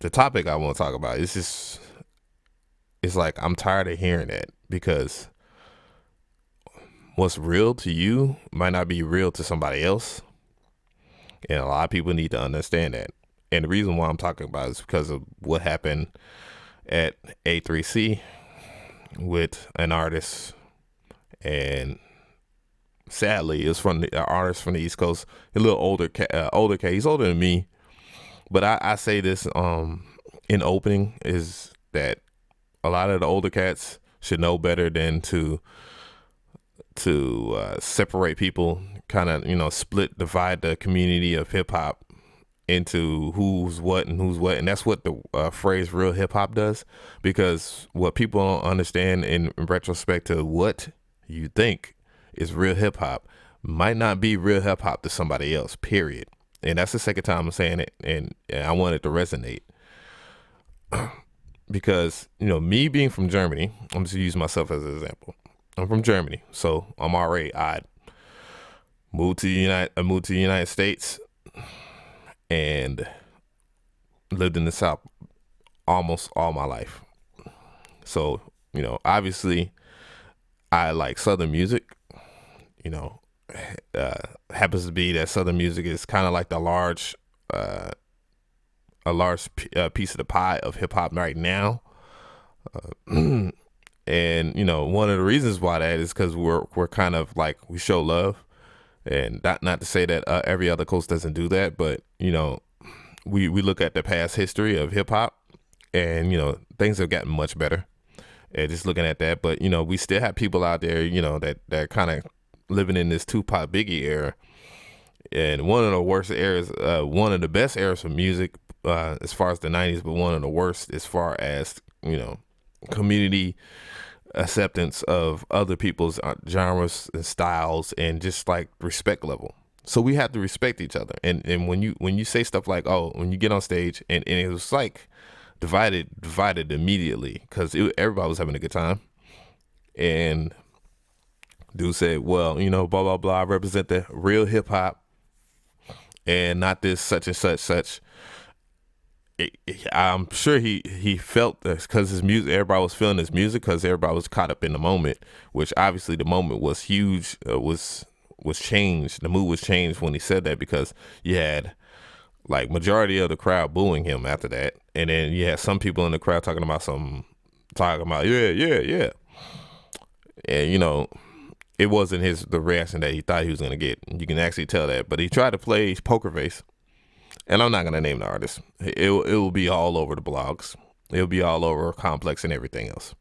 the topic I want to talk about is just it's like I'm tired of hearing that because what's real to you might not be real to somebody else, and a lot of people need to understand that. And the reason why I'm talking about it is because of what happened at A3C with an artist, and sadly, it's from the artist from the East Coast, a little older cat. He's older than me, but I say this in opening is that a lot of the older cats should know better than to separate people, kind of divide the community of hip hop into who's what and who's what, and that's what the phrase "real hip hop" does. Because what people don't understand in retrospect to what you think is real hip hop might not be real hip hop to somebody else. Period. And that's the second time I'm saying it, and I want it to resonate because me being from Germany, I'm just use myself as an example. I'm from Germany, so I'm already odd. I moved to the United States and lived in the South almost all my life. So, obviously I like Southern music. You know, happens to be that Southern music is kind of like uh, piece of the pie of hip hop right now. And one of the reasons why that is because we're kind of like we show love, and not to say that every other coast doesn't do that, but we look at the past history of hip hop, and things have gotten much better. And just looking at that, but we still have people out there, that kind of living in this Tupac Biggie era, and one of the worst eras, one of the best eras for music, as far as the '90s, but one of the worst as far as community acceptance of other people's genres and styles, and just like respect level. So we have to respect each other. And when you say stuff like, oh, when you get on stage, and it was like divided immediately because everybody was having a good time, and dude said, well, blah blah blah, I represent the real hip hop and not this such and such. I'm sure he felt this because his music, everybody was feeling his music because everybody was caught up in the moment, which obviously the moment was huge, was changed. The mood was changed when he said that, because you had like majority of the crowd booing him after that, and then you had some people in the crowd talking about yeah, and it wasn't the reaction that he thought he was gonna get. You can actually tell that, but he tried to play poker face. And I'm not gonna name the artist. It will be all over the blogs. It'll be all over Complex and everything else,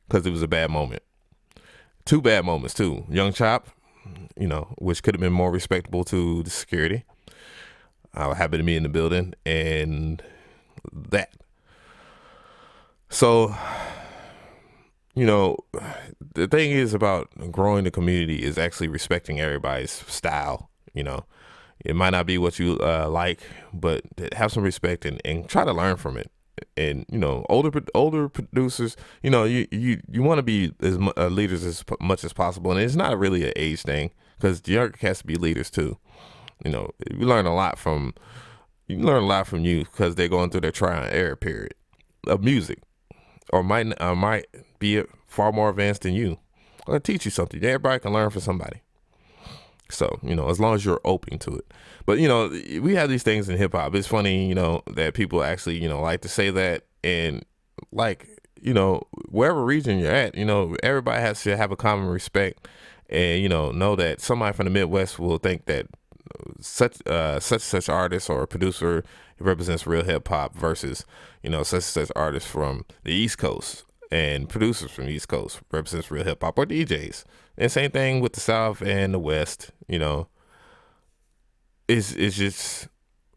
because it was a bad moment. Two bad moments too. Young Chop, which could have been more respectable to the security. I happened to be in the building, and that. So, the thing is about growing the community is actually respecting everybody's style. It might not be what you like, but have some respect, and try to learn from it. And older producers, you want to be as leaders as much as possible, and it's not really an age thing, because the younger cats to be leaders too. You learn a lot from you because they're going through their trial and error period of music, or might be far more advanced than you. Or teach you something. Everybody can learn from somebody. So, as long as you're open to it. But, we have these things in hip hop. It's funny, that people actually, like to say that. And like, wherever region you're at, everybody has to have a common respect, and, know that somebody from the Midwest will think that such artist or producer represents real hip hop versus, such artist from the East Coast and producers from the East Coast represents real hip hop, or DJs. And same thing with the South and the West. It's just,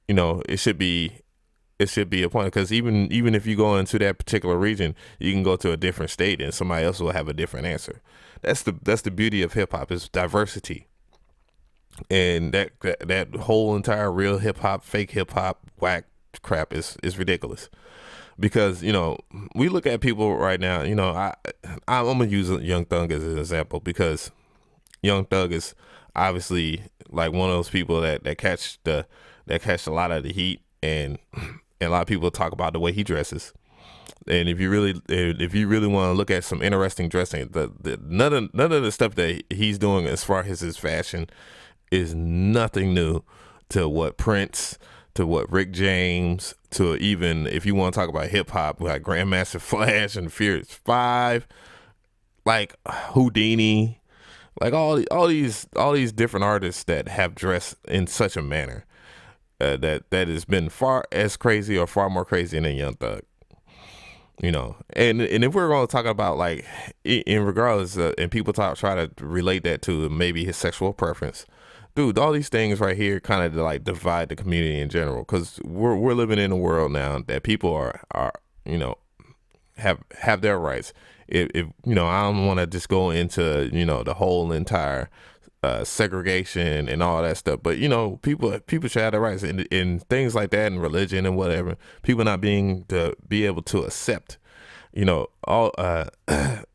it should be a point, because even if you go into that particular region, you can go to a different state and somebody else will have a different answer. That's the beauty of hip hop, is diversity. And that whole entire real hip hop, fake hip hop, whack crap is ridiculous. Because we look at people right now. I'm gonna use Young Thug as an example, because Young Thug is obviously like one of those people that catch a lot of the heat, and and a lot of people talk about the way he dresses. And if you really want to look at some interesting dressing, none of the stuff that he's doing as far as his fashion is nothing new to what Prince, to what Rick James, to even if you want to talk about hip hop, like Grandmaster Flash and Furious Five, like Houdini, like all these different artists that have dressed in such a manner that has been far as crazy or far more crazy than Young Thug. You know, and if we're going to talk about like in regardless, and people try to relate that to maybe his sexual preference, dude, all these things right here kind of like divide the community in general, because we're living in a world now that people are you know have their rights. If you know, I don't want to just go into the whole entire segregation and all that stuff, but people should have their rights in things like that, and religion and whatever. People not being to be able to accept all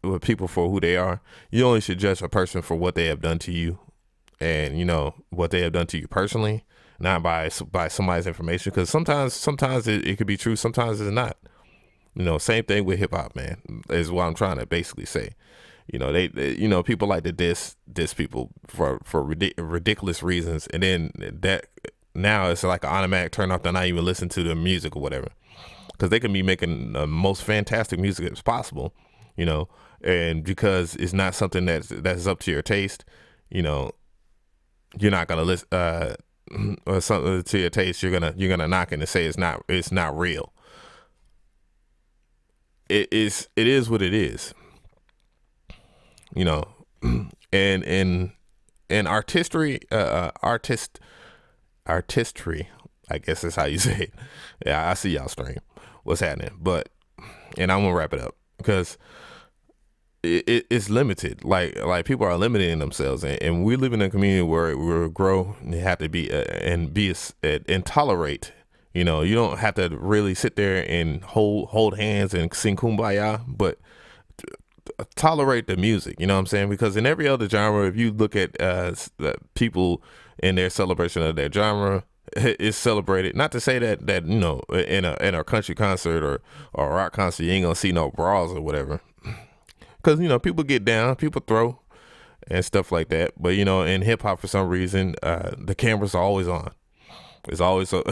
with people for who they are. You only should judge a person for what they have done to you, and what they have done to you personally, not by somebody's information, because sometimes it could be true, sometimes it's not. Same thing with hip hop, man, is what I'm trying to basically say. They people like to diss people for ridiculous reasons, and then that now it's like an automatic turn off to not even listen to the music or whatever, because they can be making the most fantastic music as possible, and because it's not something that's up to your taste, you're not gonna listen or something to your taste. You're gonna knock it and say it's not real. It is what it is. And artistry, artistry, I guess is how you say it. Yeah, I see y'all stream. What's happening? But, and I'm gonna wrap it up because it's limited. Like people are limiting themselves, and we live in a community where we grow and have to be and tolerate. You don't have to really sit there and hold hands and sing Kumbaya, but tolerate the music. You know what I'm saying? Because in every other genre, if you look at people in their celebration of their genre, it's celebrated. Not to say that in a country concert or a rock concert, you ain't gonna see no bras or whatever. Because people get down, people throw and stuff like that. But in hip hop, for some reason, the cameras are always on. It's always so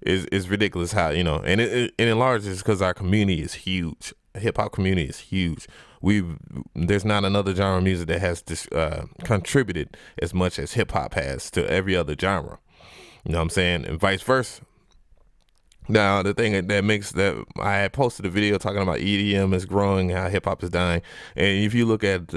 it's ridiculous how and it enlarges because our community is huge. Hip hop community is huge. There's not another genre of music that has contributed as much as hip hop has to every other genre. You know what I'm saying? And vice versa. Now, the thing that makes that, I had posted a video talking about EDM is growing, how hip hop is dying. And if you look at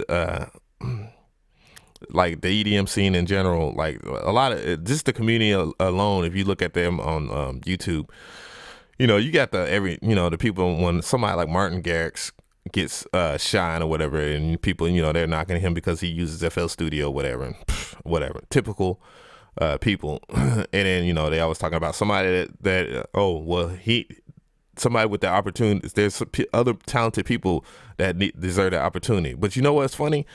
like the EDM scene in general, like a lot of just the community alone, if you look at them on YouTube, you got the people, when somebody like Martin Garrix gets shine or whatever, and people, they're knocking him because he uses FL Studio, whatever, typical people. And then, they always talking about somebody somebody with the opportunity. There's other talented people that deserve that opportunity. But you know what's funny?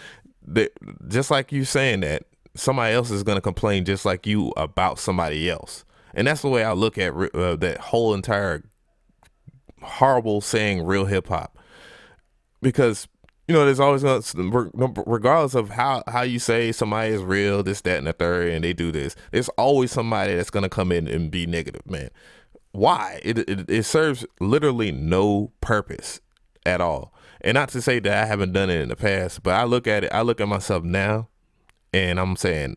That just like you saying that, somebody else is going to complain just like you about somebody else. And that's the way I look at that whole entire horrible saying, real hip hop. Because, there's always going to, regardless of how you say somebody is real, this, that, and the third, and they do this, there's always somebody that's going to come in and be negative, man. Why? It serves literally no purpose at all. And not to say that I haven't done it in the past, but I look at myself now, and I'm saying,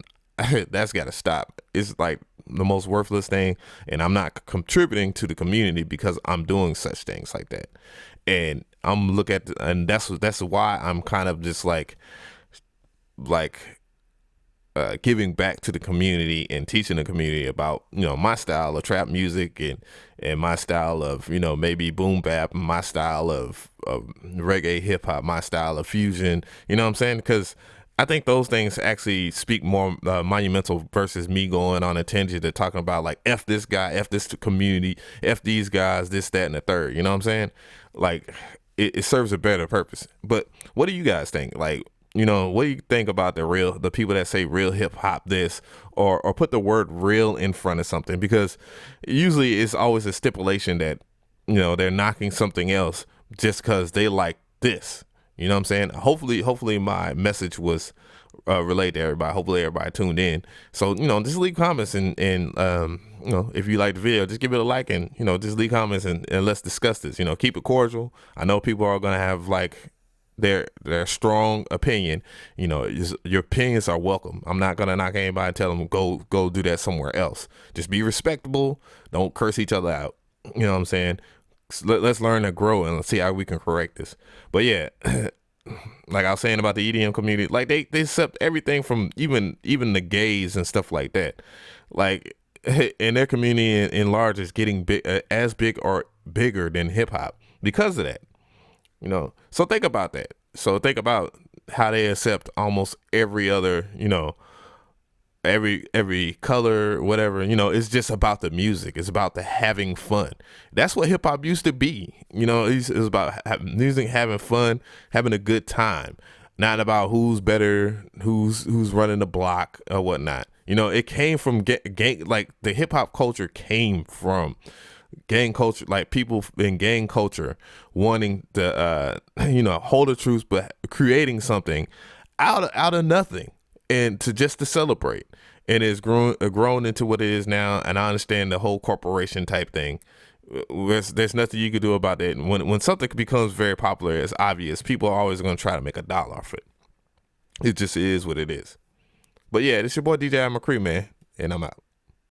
that's got to stop. It's like the most worthless thing, and I'm not contributing to the community because I'm doing such things like that. And and that's why I'm kind of just like giving back to the community and teaching the community about my style of trap music and my style of maybe boom bap, my style of reggae hip hop, my style of fusion. You know what I'm saying? Because I think those things actually speak more monumental versus me going on a tangent to talking about like F this guy, F this community, F these guys, this, that, and the third. You know what I'm saying? Like it serves a better purpose. But what do you guys think? Like, You know, what do you think about the people that say real hip hop this, or put the word real in front of something? Because usually it's always a stipulation that, you know, they're knocking something else just because they like this. You know what I'm saying? Hopefully my message was relayed to everybody. Hopefully everybody tuned in. So, you know, just leave comments and you know, if you like the video, just give it a like, and, you know, just leave comments and let's discuss this. You know, keep it cordial. I know people are going to have like their strong opinion. You know, your opinions are welcome. I'm not gonna knock anybody and tell them go do that somewhere else. Just be respectable. Don't curse each other out. You know what I'm saying? Let's learn to grow and let's see how we can correct this. But yeah, like I was saying about the EDM community, like they accept everything from even the gays and stuff like that. Like in their community in large is getting big, as big or bigger than hip hop because of that. You know, so think about that. So think about how they accept almost every other, you know, every color, whatever. You know, it's just about the music. It's about the having fun. That's what hip hop used to be. You know, it's about music, having fun, having a good time, not about who's better, who's running the block or whatnot. You know, it came from gang, like the hip hop culture came from gang culture, like people in gang culture wanting to you know, hold the truth, but creating something out of nothing, and to celebrate. And it's grown into what it is now. And I understand the whole corporation type thing. There's nothing you can do about that. And when something becomes very popular, it's obvious people are always going to try to make a dollar off it. It just is what it is. But yeah, this your boy DJ McCree, man, and I'm out.